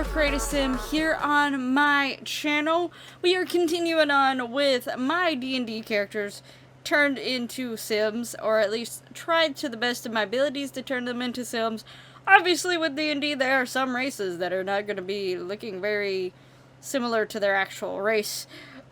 more Create a Sim here on my channel. We are continuing on with my D&D characters turned into Sims, or at least tried to the best of my abilities to turn them into Sims. Obviously with D&D there are some races that are not going to be looking very similar to their actual race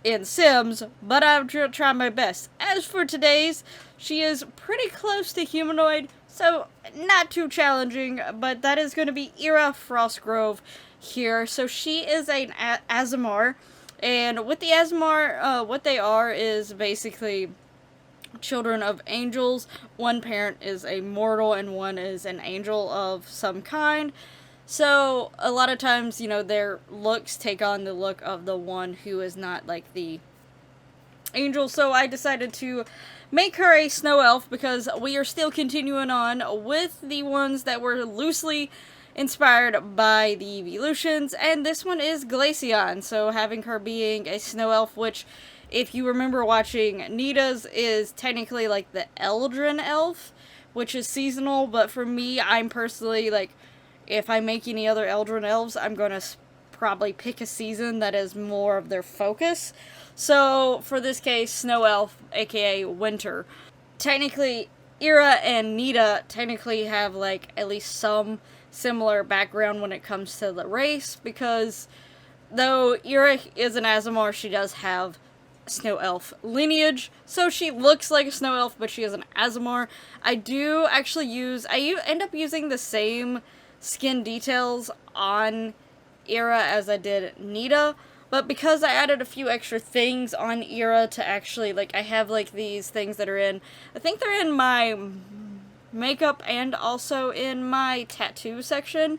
in Sims, but I'll try my best. As for today's, she is pretty close to humanoid, so not too challenging, but that is going to be Eira Frostgrove here. So she is an Aasimar, and with the Aasimar, what they are is basically children of angels. One parent is a mortal and one is an angel of some kind. So, a lot of times, you know, their looks take on the look of the one who is not, like, the angel. So, I decided to make her a snow elf because we are still continuing on with the ones that were loosely inspired by the evolutions. And this one is Glaceon. So, having her being a snow elf, which, if you remember watching Nita's, is technically, like, the Eldrin elf, which is seasonal. But for me, I'm personally, like, if I make any other Eldrin elves, I'm going to probably pick a season that is more of their focus. So, for this case, Snow Elf, aka Winter. Technically, Eira and Nita technically have, like, at least some similar background when it comes to the race, because though Eira is an Aasimar, she does have Snow Elf lineage, so she looks like a Snow Elf, but she is an Aasimar. I do actually end up using the same skin details on Eira as I did Nita, but because I added a few extra things on Eira to actually, like, I have, like, these things that are I think they're in my makeup and also in my tattoo section,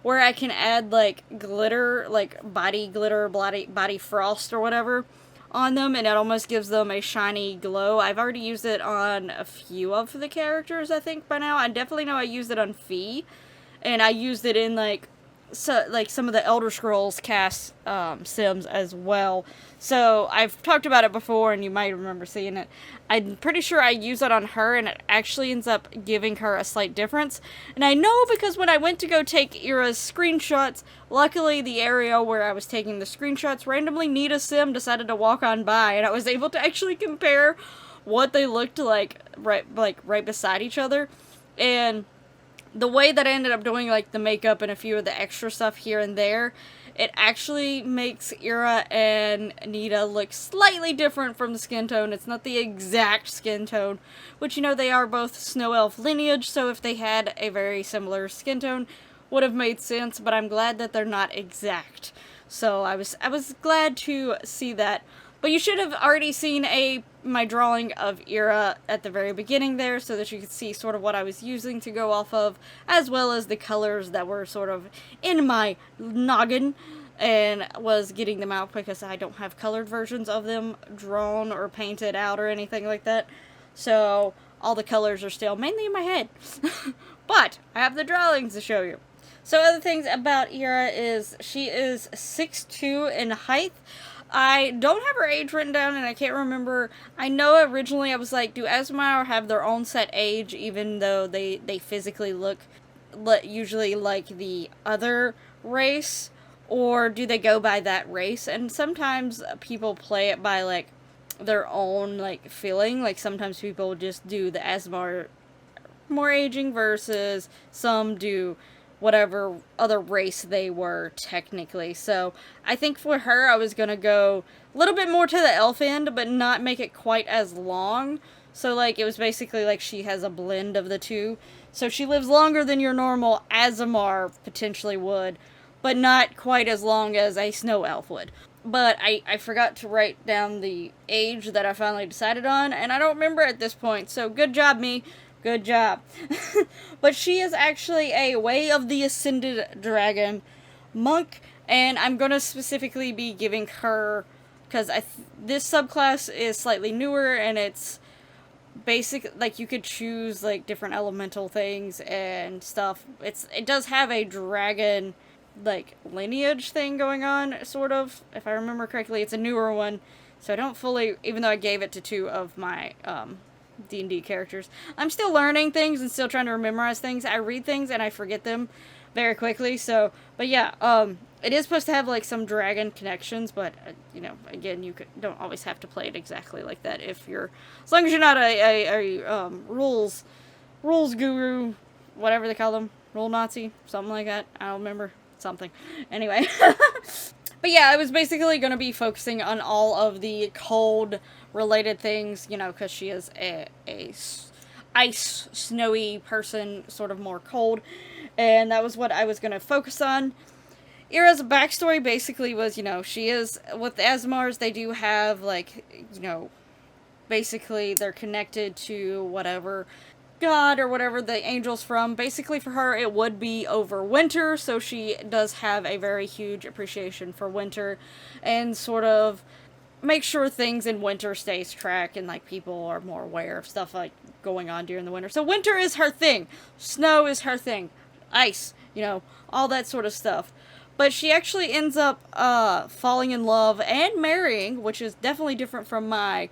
where I can add, like, glitter, like, body glitter, body frost or whatever on them, and it almost gives them a shiny glow. I've already used it on a few of the characters, I think, by now. I definitely know I used it on Fee. And I used it in, like, some of the Elder Scrolls CAS Sims as well. So, I've talked about it before, and you might remember seeing it. I'm pretty sure I use it on her, and it actually ends up giving her a slight difference. And I know because when I went to go take Eira's screenshots, luckily the area where I was taking the screenshots, randomly Nita Sim decided to walk on by, and I was able to actually compare what they looked like right beside each other. And the way that I ended up doing, like, the makeup and a few of the extra stuff here and there, it actually makes Eira and Nita look slightly different from the skin tone. It's not the exact skin tone, which, you know, they are both Snow Elf lineage, so if they had a very similar skin tone, would have made sense, but I'm glad that they're not exact. So I was glad to see that. But you should have already seen my drawing of Eira at the very beginning there, so that you could see sort of what I was using to go off of, as well as the colors that were sort of in my noggin, and was getting them out because I don't have colored versions of them drawn or painted out or anything like that. So all the colors are still mainly in my head. But I have the drawings to show you. So other things about Eira is she is 6'2" in height. I don't have her age written down, and I can't remember. I know originally I was like, do Aasimar have their own set age, even though they physically look usually like the other race, or do they go by that race? And sometimes people play it by, like, their own, like, feeling. Like, sometimes people just do the Aasimar more aging versus some do whatever other race they were technically. So I think for her I was gonna go a little bit more to the elf end, but not make it quite as long. So, like, it was basically like she has a blend of the two. So she lives longer than your normal Aasimar potentially would, but not quite as long as a snow elf would. But I forgot to write down the age that I finally decided on, and I don't remember at this point, so good job, me. Good job. But she is actually a Way of the Ascended Dragon monk, and I'm going to specifically be giving her, because this subclass is slightly newer, and it's basic, like, you could choose, like, different elemental things and stuff. It does have a dragon, like, lineage thing going on, sort of, if I remember correctly. It's a newer one, so I don't fully, even though I gave it to two of my, D&D characters. I'm still learning things and still trying to memorize things. I read things and I forget them, very quickly. So, but yeah, it is supposed to have like some dragon connections, but you know, again, don't always have to play it exactly like that if you're, as long as you're not a rules guru, whatever they call them, rule Nazi, something like that. I don't remember, something. Anyway, but yeah, I was basically going to be focusing on all of the cold related things, you know, because she is a ice, snowy person, sort of more cold, and that was what I was going to focus on. Eira's backstory basically was, you know, she is, with the Asmars, they do have, like, you know, basically they're connected to whatever god or whatever the angel's from. Basically for her it would be over winter, so she does have a very huge appreciation for winter and sort of make sure things in winter stays track and like people are more aware of stuff like going on during the winter. So winter is her thing. Snow is her thing. Ice, you know, all that sort of stuff. But she actually ends up falling in love and marrying, which is definitely different from my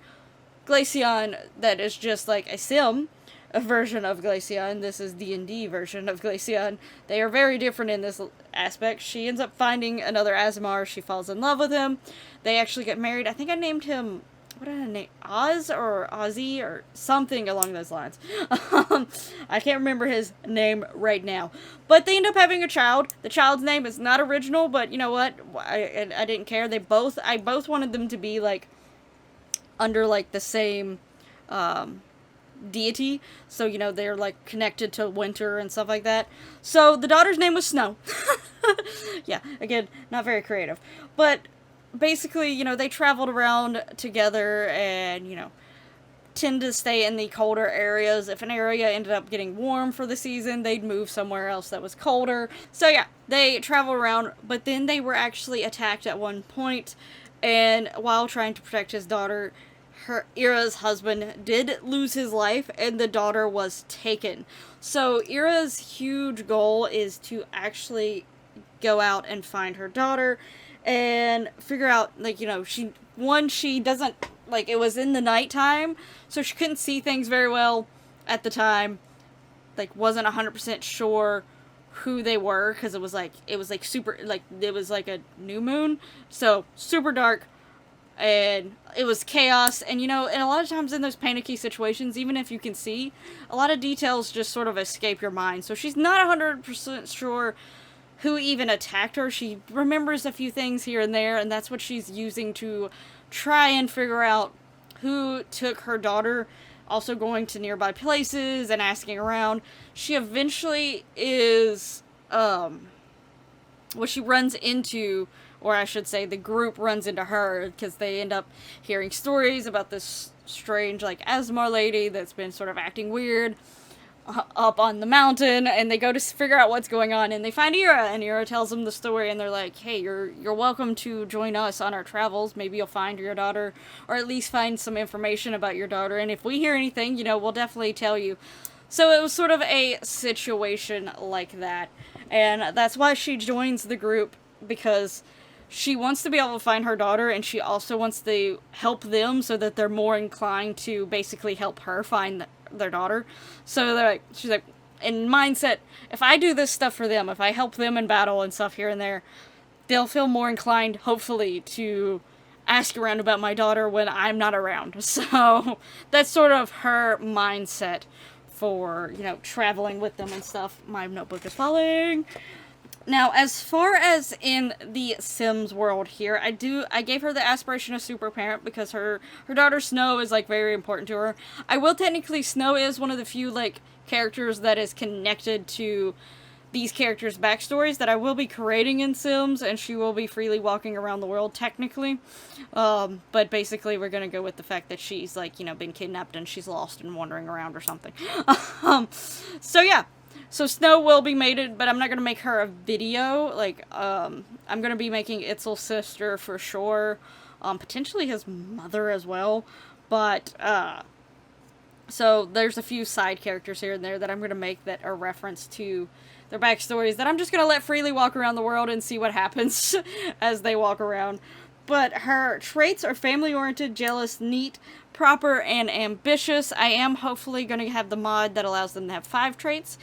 Glaceon that is just like a sim version of Glaceon. This is D&D version of Glaceon. They are very different in this aspect. She ends up finding another Asmar. She falls in love with him. They actually get married. I think I named him, what did I name? Oz or Ozzy or something along those lines. I can't remember his name right now. But they end up having a child. The child's name is not original, but you know what? I didn't care. I both wanted them to be like under like the same deity, so you know they're like connected to winter and stuff like that. So the daughter's name was Snow. Yeah, again, not very creative, but basically, you know, they traveled around together and, you know, tend to stay in the colder areas. If an area ended up getting warm for the season, they'd move somewhere else that was colder. So yeah, they travel around, but then they were actually attacked at one point, and while trying to protect his daughter, Eira's husband did lose his life, and the daughter was taken. So Eira's huge goal is to actually go out and find her daughter, and figure out, like, you know, she doesn't, like, it was in the nighttime, so she couldn't see things very well at the time, like, wasn't 100% sure who they were, because it was like super, like, it was like a new moon, so super dark, and it was chaos, and you know, and a lot of times in those panicky situations, even if you can see, a lot of details just sort of escape your mind, so she's not 100% sure who even attacked her. She remembers a few things here and there, and that's what she's using to try and figure out who took her daughter, also going to nearby places and asking around. She eventually is, she runs into, or I should say the group runs into her, because they end up hearing stories about this strange, like, Asmar lady that's been sort of acting weird up on the mountain, and they go to figure out what's going on, and they find Eira, and Eira tells them the story, and they're like, hey, you're welcome to join us on our travels. Maybe you'll find your daughter, or at least find some information about your daughter, and if we hear anything, you know, we'll definitely tell you. So it was sort of a situation like that, and that's why she joins the group, because she wants to be able to find her daughter, and she also wants to help them so that they're more inclined to basically help her find their daughter. So she's like, in mindset, if I do this stuff for them, if I help them in battle and stuff here and there, they'll feel more inclined, hopefully, to ask around about my daughter when I'm not around. So that's sort of her mindset for, you know, traveling with them and stuff. My notebook is falling. Now, as far as in the Sims world here, I gave her the aspiration of super parent because her daughter Snow is, like, very important to her. I will technically, Snow is one of the few, like, characters that is connected to these characters' backstories that I will be creating in Sims, and she will be freely walking around the world, technically. But basically, we're gonna go with the fact that she's, like, you know, been kidnapped and she's lost and wandering around or something. So yeah. So Snow will be mated, but I'm not going to make her a video. Like, I'm going to be making Itzel's sister for sure. Potentially his mother as well. But, so there's a few side characters here and there that I'm going to make that are reference to their backstories that I'm just going to let freely walk around the world and see what happens as they walk around. But her traits are family-oriented, jealous, neat, proper, and ambitious. I am hopefully going to have the mod that allows them to have 5 traits.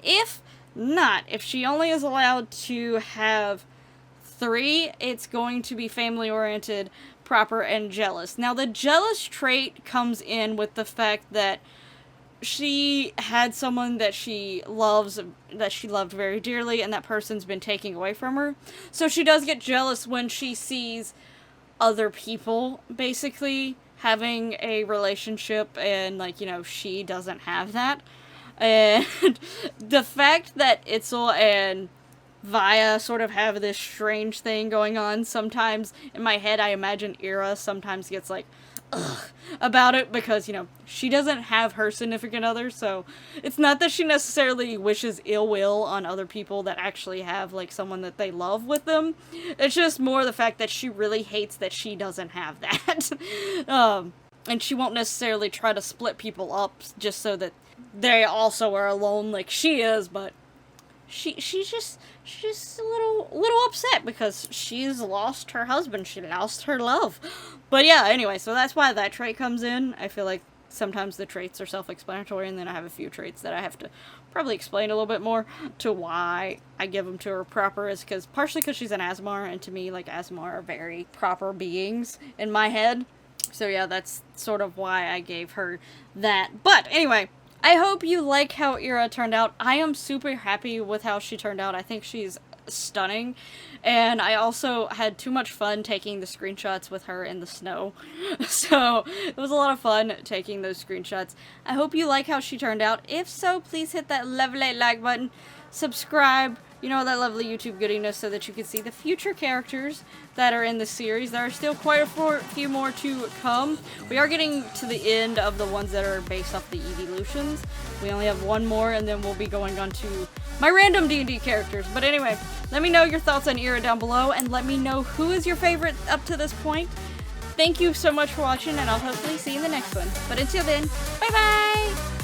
If not. If she only is allowed to have 3, it's going to be family-oriented, proper, and jealous. Now, the jealous trait comes in with the fact that she had someone that she loves, that she loved very dearly, and that person's been taken away from her. So she does get jealous when she sees other people, basically, having a relationship, and, like, you know, she doesn't have that. And the fact that Itzel and Vaya sort of have this strange thing going on, sometimes, in my head, I imagine Eira sometimes gets, like, ugh, about it, because, you know, she doesn't have her significant other, so it's not that she necessarily wishes ill will on other people that actually have, like, someone that they love with them. It's just more the fact that she really hates that she doesn't have that. And she won't necessarily try to split people up just so that they also are alone like she is, but she's just a little upset because she's lost her husband. She lost her love. But yeah, anyway, so that's why that trait comes in. I feel like sometimes the traits are self-explanatory, and then I have a few traits that I have to probably explain a little bit more to why I give them to her proper, is because partially because she's an Asmar, and to me, like, Asmar are very proper beings in my head. So yeah, that's sort of why I gave her that. But anyway, I hope you like how Eira turned out. I am super happy with how she turned out. I think she's stunning. And I also had too much fun taking the screenshots with her in the snow. So it was a lot of fun taking those screenshots. I hope you like how she turned out. If so, please hit that lovely like button. Subscribe. You know, that lovely YouTube goodiness, so that you can see the future characters that are in the series. There are still quite a few more to come. We are getting to the end of the ones that are based off the evolutions. We only have one more, and then we'll be going on to my random D&D characters. But anyway, let me know your thoughts on Eira down below, and let me know who is your favorite up to this point. Thank you so much for watching, and I'll hopefully see you in the next one. But until then, bye-bye!